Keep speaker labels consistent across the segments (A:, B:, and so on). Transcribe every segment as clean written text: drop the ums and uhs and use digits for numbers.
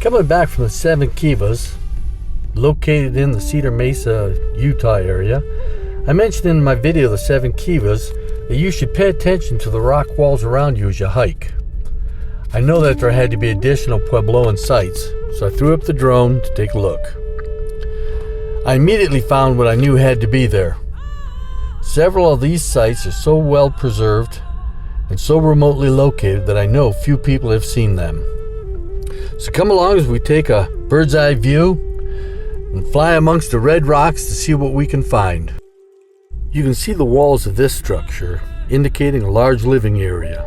A: Coming back from the Seven Kivas, located in the Cedar Mesa Utah area, I mentioned in my video the Seven Kivas that you should pay attention to the rock walls around you as you hike. I know that there had to be additional Puebloan sites, so I threw up the drone to take a look. I immediately found what I knew had to be there. Several of these sites are so well preserved and so remotely located that I know few people have seen them. So come along as we take a bird's eye view and fly amongst the red rocks to see what we can find. You can see the walls of this structure indicating a large living area.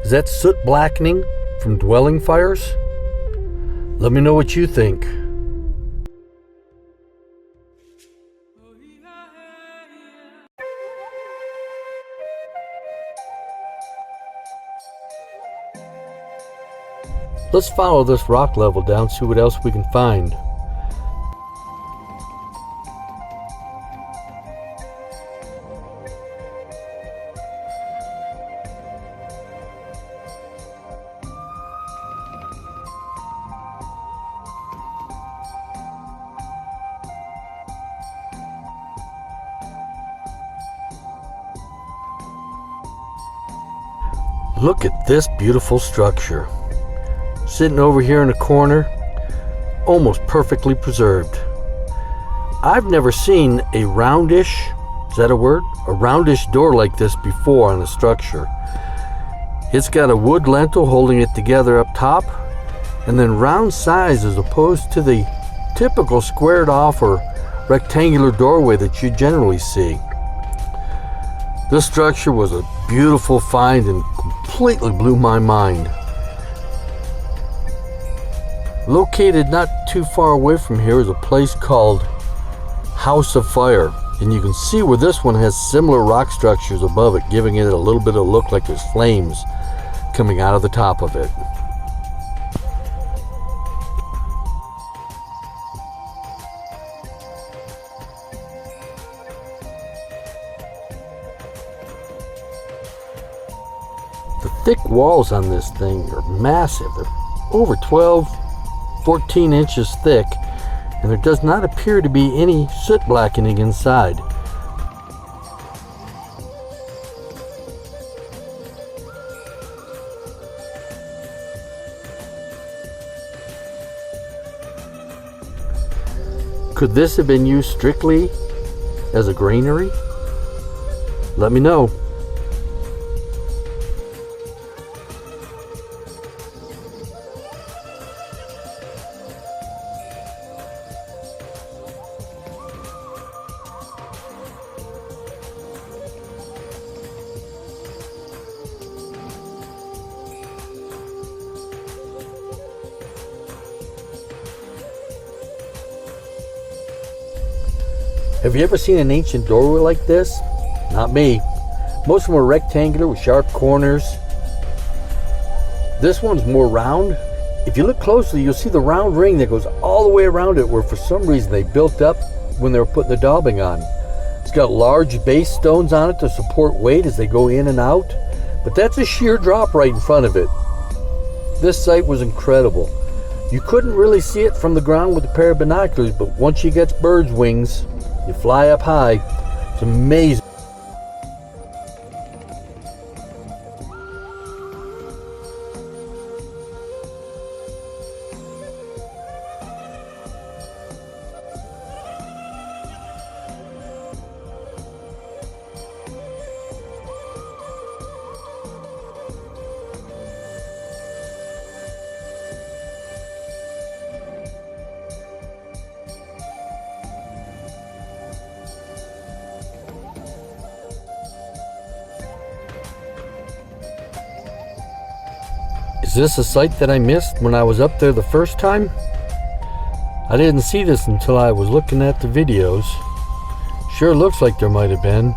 A: Is that soot blackening from dwelling fires? Let me know what you think. Let's follow this rock level down, see what else we can find. Look at this beautiful structure. Sitting over here in a corner, almost perfectly preserved. I've never seen a roundish, is that a word? A roundish door like this before on a structure. It's got a wood lintel holding it together up top, and then round sides as opposed to the typical squared off or rectangular doorway that you generally see. This structure was a beautiful find and completely blew my mind. Located not too far away from here is a place called House of Fire, and you can see where this one has similar rock structures above it, giving it a little bit of look like there's flames coming out of the top of it. The thick walls on this thing are massive. They're over 14 inches thick, and there does not appear to be any soot blackening inside. Could this have been used strictly as a granary? Let me know. Have you ever seen an ancient doorway like this? Not me. Most of them are rectangular with sharp corners. This one's more round. If you look closely, you'll see the round ring that goes all the way around it, where for some reason they built up when they were putting the daubing on. It's got large base stones on it to support weight as they go in and out, but that's a sheer drop right in front of it. This site was incredible. You couldn't really see it from the ground with a pair of binoculars, but once you get bird's wings, you fly up high. It's amazing. Is this a site that I missed when I was up there the first time? I didn't see this until I was looking at the videos. Sure looks like there might have been.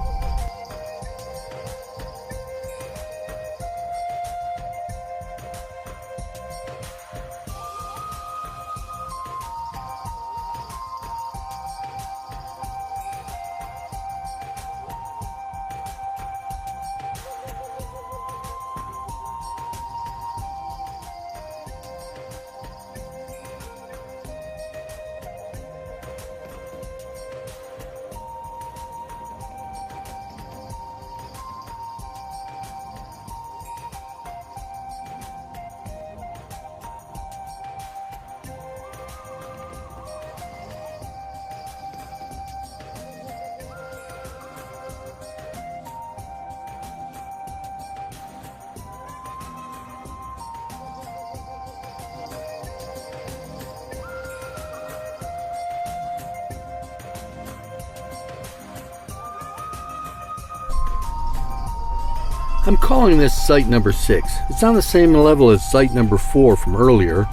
A: I'm calling this site number 6. It's on the same level as site number 4 from earlier.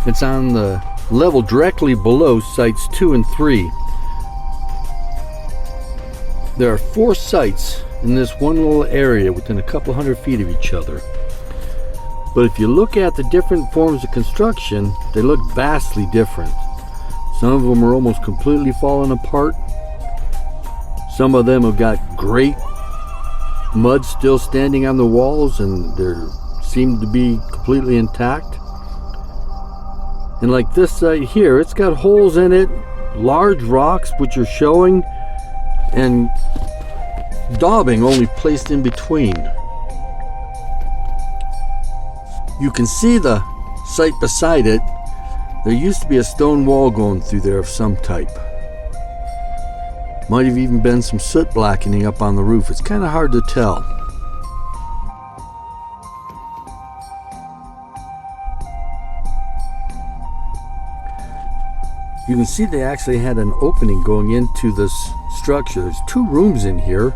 A: It's on the level directly below sites 2 and 3. There are 4 sites in this one little area within a couple hundred feet of each other. But if you look at the different forms of construction, they look vastly different. Some of them are almost completely fallen apart. Some of them have got great mud still standing on the walls and they seem to be completely intact. And like this site here, it's got holes in it, large rocks which are showing, and daubing only placed in between. You can see the site beside it. There used to be a stone wall going through there of some type. Might have even been some soot blackening up on the roof. It's kind of hard to tell. You can see they actually had an opening going into this structure. There's 2 rooms in here.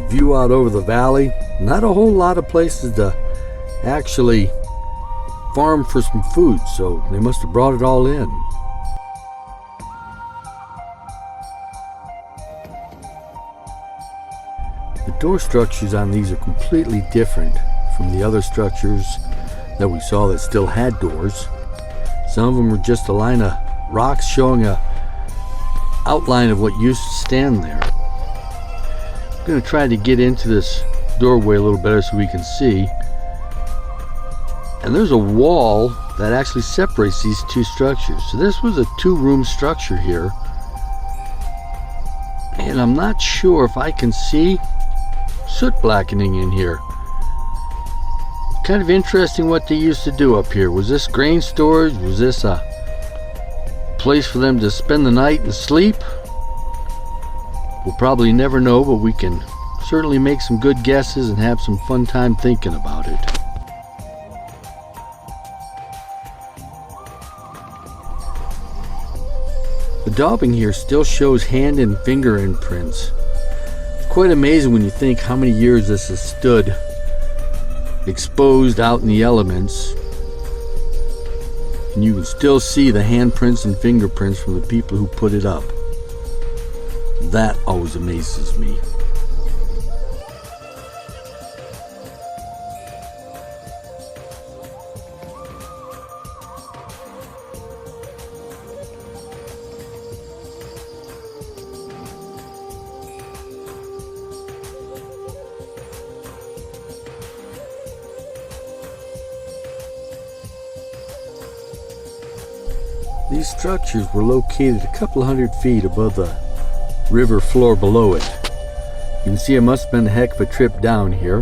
A: View out over the valley. Not a whole lot of places to actually farm for some food, so they must have brought it all in. The door structures on these are completely different from the other structures that we saw that still had doors. Some of them were just a line of rocks showing a outline of what used to stand there. I'm going to try to get into this doorway a little better so we can see. And there's a wall that actually separates these 2 structures. So this was a 2-room structure here. And I'm not sure if I can see soot blackening in here. Kind of interesting what they used to do up here. Was this grain storage? Was this a place for them to spend the night and sleep? We'll probably never know, but we can certainly make some good guesses and have some fun time thinking about it. The daubing here still shows hand and finger imprints. It's quite amazing when you think how many years this has stood exposed out in the elements, and you can still see the handprints and fingerprints from the people who put it up. That always amazes me. These structures were located a couple hundred feet above the river floor below it. You can see it must have been a heck of a trip down here.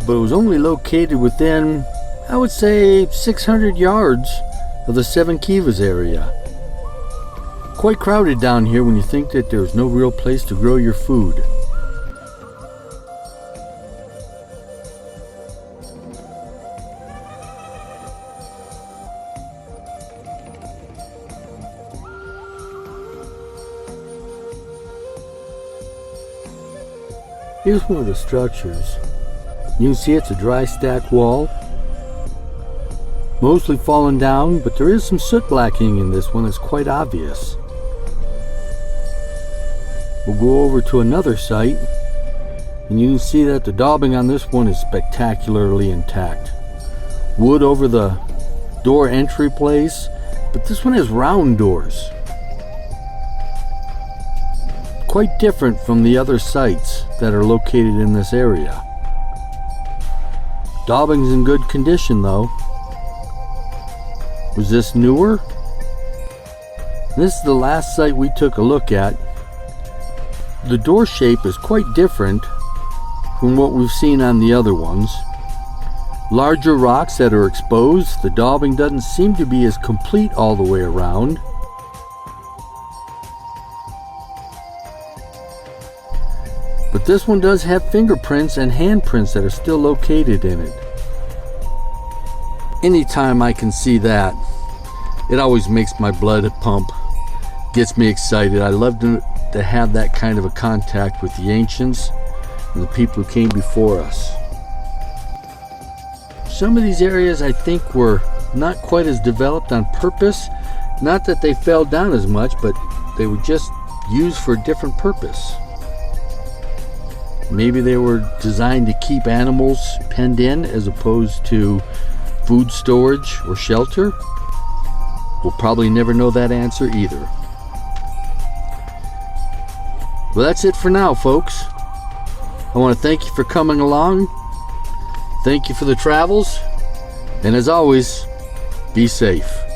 A: But it was only located within, I would say, 600 yards of the Seven Kivas area. Quite crowded down here when you think that there's no real place to grow your food. Here's one of the structures. You can see it's a dry stack wall. Mostly fallen down, but there is some soot blackening in this one that's quite obvious. We'll go over to another site, and you can see that the daubing on this one is spectacularly intact. Wood over the door entry place, but this one has round doors. Quite different from the other sites that are located in this area. Daubing's in good condition though. Was this newer? This is the last site we took a look at. The door shape is quite different from what we've seen on the other ones. Larger rocks that are exposed. The daubing doesn't seem to be as complete all the way around. But this one does have fingerprints and handprints that are still located in it. Anytime I can see that, it always makes my blood pump, gets me excited. I love to to have that kind of a contact with the ancients and the people who came before us. Some of these areas I think were not quite as developed on purpose. Not that they fell down as much, but they were just used for a different purpose. Maybe they were designed to keep animals penned in as opposed to food storage or shelter. We'll probably never know that answer either. Well, that's it for now, folks. I want to thank you for coming along. Thank you for the travels. And as always, be safe.